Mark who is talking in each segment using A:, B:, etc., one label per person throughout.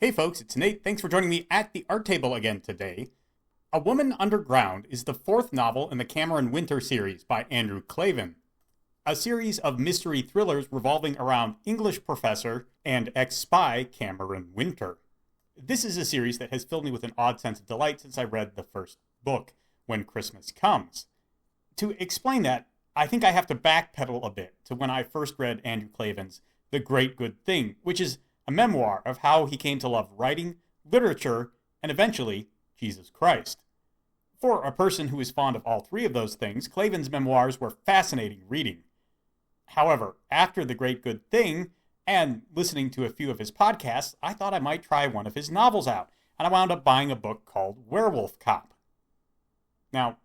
A: Hey folks, it's Nate. Thanks for joining me at the art table again today. A Woman Underground is the fourth novel in the Cameron Winter series by Andrew Klavan, a series of mystery thrillers revolving around English professor and ex-spy Cameron Winter. This is a series that has filled me with an odd sense of delight since I read the first book, When Christmas Comes. To explain that, I think I have to backpedal a bit to when I first read Andrew Klavan's The Great Good Thing, which is a memoir of how he came to love writing, literature, and eventually, Jesus Christ. For a person who is fond of all three of those things, Klavan's memoirs were fascinating reading. However, after The Great Good Thing, and listening to a few of his podcasts, I thought I might try one of his novels out, and I wound up buying a book called Werewolf Cop. Now,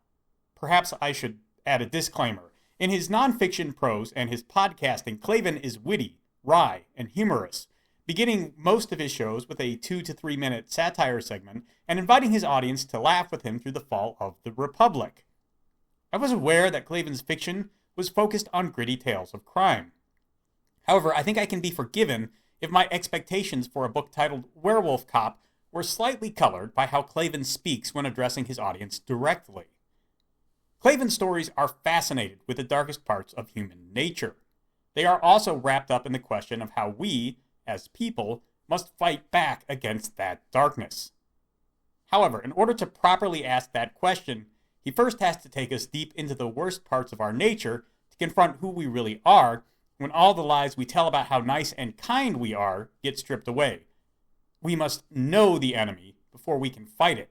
A: perhaps I should add a disclaimer. In his nonfiction prose and his podcasting, Klavan is witty, wry, and humorous, beginning most of his shows with a 2 to 3 minute satire segment and inviting his audience to laugh with him through the fall of the Republic. I was aware that Klavan's fiction was focused on gritty tales of crime. However, I think I can be forgiven if my expectations for a book titled Werewolf Cop were slightly colored by how Klavan speaks when addressing his audience directly. Klavan's stories are fascinated with the darkest parts of human nature. They are also wrapped up in the question of how we, as people, must fight back against that darkness. However, in order to properly ask that question, he first has to take us deep into the worst parts of our nature to confront who we really are when all the lies we tell about how nice and kind we are get stripped away. We must know the enemy before we can fight it.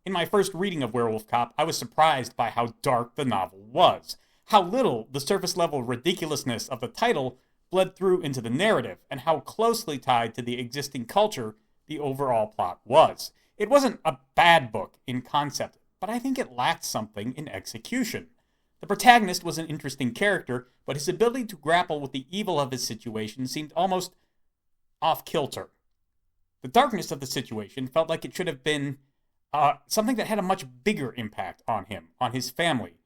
A: In my first reading of Werewolf Cop, I was surprised by how dark the novel was, how little the surface-level ridiculousness of the title bled through into the narrative, and how closely tied to the existing culture the overall plot was. It wasn't a bad book in concept, but I think it lacked something in execution. The protagonist was an interesting character, but his ability to grapple with the evil of his situation seemed almost off-kilter. The darkness of the situation felt like it should have been something that had a much bigger impact on him, on his family,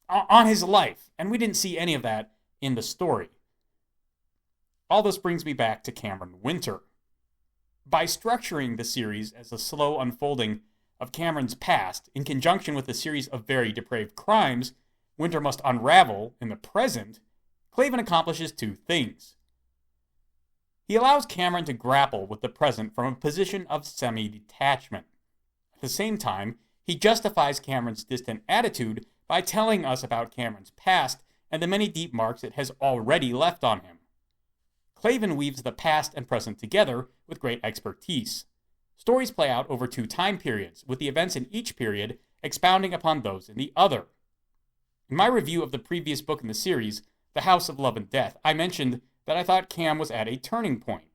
A: on his life, and we didn't see any of that in the story. All this brings me back to Cameron Winter. By structuring the series as a slow unfolding of Cameron's past, in conjunction with a series of very depraved crimes Winter must unravel in the present, Klavan accomplishes two things. He allows Cameron to grapple with the present from a position of semi-detachment. At the same time, he justifies Cameron's distant attitude by telling us about Cameron's past and the many deep marks it has already left on him. Klavan weaves the past and present together with great expertise. Stories play out over two time periods, with the events in each period expounding upon those in the other. In my review of the previous book in the series, The House of Love and Death, I mentioned that I thought Cam was at a turning point.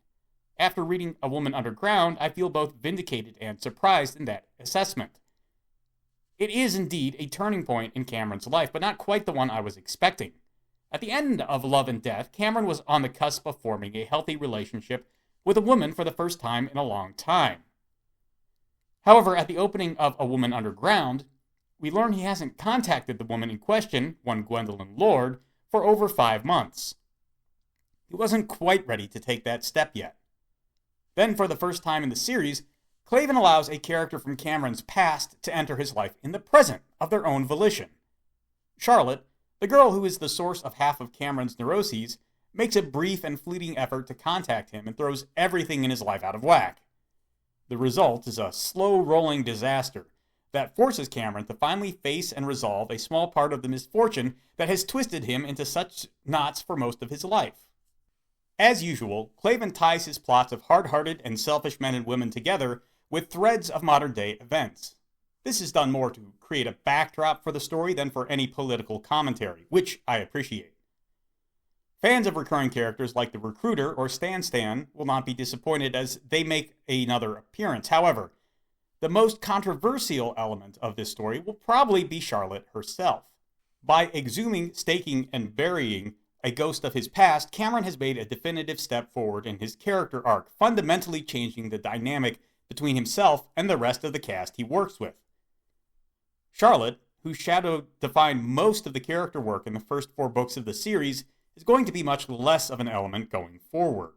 A: After reading A Woman Underground, I feel both vindicated and surprised in that assessment. It is indeed a turning point in Cameron's life, but not quite the one I was expecting. At the end of Love and Death, Cameron was on the cusp of forming a healthy relationship with a woman for the first time in a long time. However, at the opening of A Woman Underground, we learn he hasn't contacted the woman in question, one Gwendolyn Lord, for over 5 months. He wasn't quite ready to take that step yet. Then, for the first time in the series, Klavan allows a character from Cameron's past to enter his life in the present of their own volition. Charlotte, the girl who is the source of half of Cameron's neuroses, makes a brief and fleeting effort to contact him and throws everything in his life out of whack. The result is a slow-rolling disaster that forces Cameron to finally face and resolve a small part of the misfortune that has twisted him into such knots for most of his life. As usual, Klavan ties his plots of hard-hearted and selfish men and women together with threads of modern-day events. This is done more to create a backdrop for the story than for any political commentary, which I appreciate. Fans of recurring characters like the Recruiter or Stan will not be disappointed as they make another appearance. However, the most controversial element of this story will probably be Charlotte herself. By exhuming, staking, and burying a ghost of his past, Cameron has made a definitive step forward in his character arc, fundamentally changing the dynamic between himself and the rest of the cast he works with. Charlotte, whose shadow defined most of the character work in the first 4 books of the series, is going to be much less of an element going forward.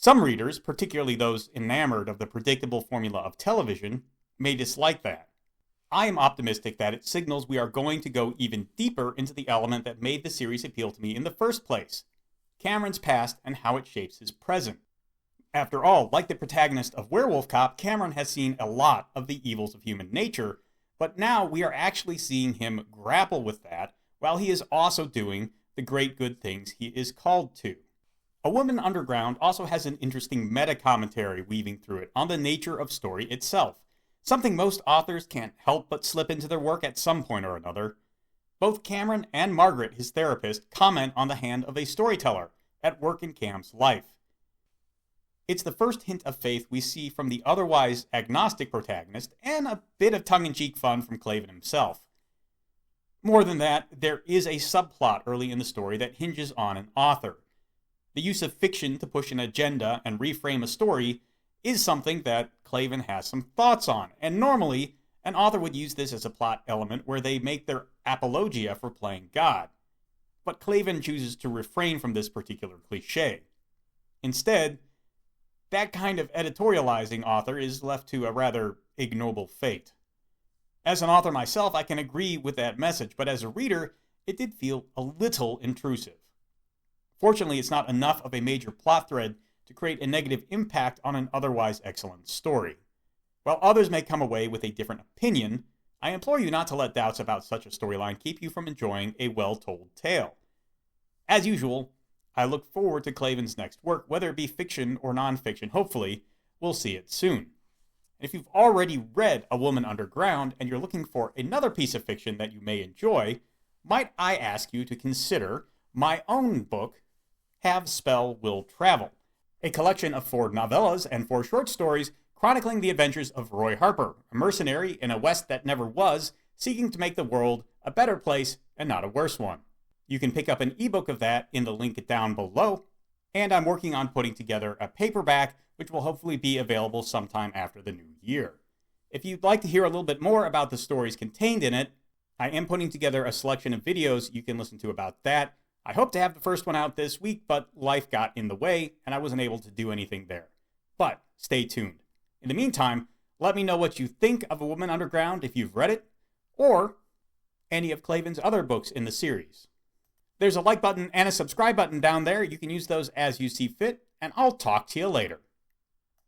A: Some readers, particularly those enamored of the predictable formula of television, may dislike that. I am optimistic that it signals we are going to go even deeper into the element that made the series appeal to me in the first place: Cameron's past and how it shapes his present. After all, like the protagonist of Werewolf Cop, Cameron has seen a lot of the evils of human nature, but now we are actually seeing him grapple with that while he is also doing the great good things he is called to. A Woman Underground also has an interesting meta-commentary weaving through it on the nature of story itself, something most authors can't help but slip into their work at some point or another. Both Cameron and Margaret, his therapist, comment on the hand of a storyteller at work in Cam's life. It's the first hint of faith we see from the otherwise agnostic protagonist, and a bit of tongue-in-cheek fun from Klavan himself. More than that, there is a subplot early in the story that hinges on an author. The use of fiction to push an agenda and reframe a story is something that Klavan has some thoughts on, and normally, an author would use this as a plot element where they make their apologia for playing God. But Klavan chooses to refrain from this particular cliché. Instead, that kind of editorializing author is left to a rather ignoble fate. As an author myself, I can agree with that message, but as a reader, it did feel a little intrusive. Fortunately, it's not enough of a major plot thread to create a negative impact on an otherwise excellent story. While others may come away with a different opinion, I implore you not to let doubts about such a storyline keep you from enjoying a well-told tale. As usual, I look forward to Klavan's next work, whether it be fiction or nonfiction. Hopefully, we'll see it soon. If you've already read A Woman Underground and you're looking for another piece of fiction that you may enjoy, might I ask you to consider my own book, Have Spell Will Travel, a collection of 4 novellas and 4 short stories chronicling the adventures of Roy Harper, a mercenary in a West that never was, seeking to make the world a better place and not a worse one. You can pick up an ebook of that in the link down below, and I'm working on putting together a paperback, which will hopefully be available sometime after the new year. If you'd like to hear a little bit more about the stories contained in it, I am putting together a selection of videos you can listen to about that. I hope to have the first one out this week, but life got in the way, and I wasn't able to do anything there. But stay tuned. In the meantime, let me know what you think of A Woman Underground if you've read it, or any of Klavan's other books in the series. There's a like button and a subscribe button down there. You can use those as you see fit, and I'll talk to you later.